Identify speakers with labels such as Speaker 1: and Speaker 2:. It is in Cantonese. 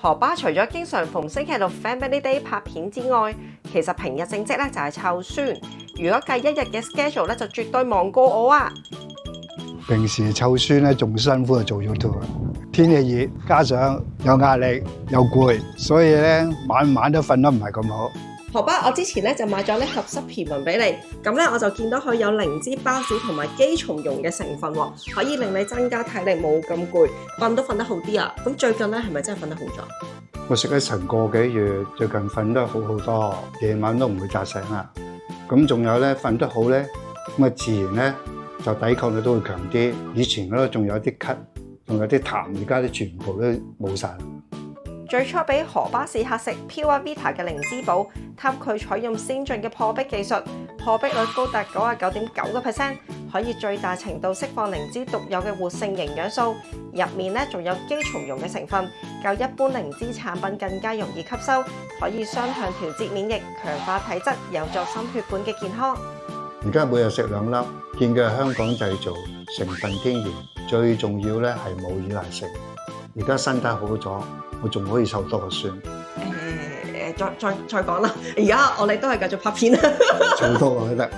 Speaker 1: 何巴除咗經常逢星期六 Family Day 拍片之外，其實平日正職咧就係湊孫。如果計一日嘅 schedule 咧，就絕對忙過我啊！
Speaker 2: 平時湊孫咧仲辛苦過做 YouTube，天氣熱，加上有壓力又攰，所以咧晚晚都瞓得唔係咁好。
Speaker 1: 何巴，我之前咧就買咗呢盒濕皮紋俾你，咁咧我就見到佢有靈芝孢子同埋肌松茸嘅成分喎，可以令你增加體力，冇咁攰，瞓都瞓得好啲啊！咁最近咧係咪真係瞓得好咗？
Speaker 2: 我食咗成個幾月，最近瞓得好好多，夜晚都唔會扎醒啦。咁仲有咧瞓得好咧，咁啊自然咧就抵抗力都會強啲。以前嗰度仲有啲咳，仲有啲痰，而家啲全部都冇晒。
Speaker 1: 最初俾何巴試客食 Pure Vita 嘅靈芝寶，貪佢採用先進嘅破壁技術，破壁率高達99.9%，可以最大程度釋放靈芝獨有嘅活性營養素。入面咧仲有肌松茸嘅成分，較一般靈芝產品更加容易吸收，可以雙向調節免疫，強化體質，有助心血管嘅健康。
Speaker 2: 而家每日食2粒，見嘅係香港製造，成分天然，最重要咧係冇依賴性。而家身體好咗，我仲可以湊多個孫。
Speaker 1: 再講啦，而家我哋都係繼續拍片啦。
Speaker 2: 湊多個都得。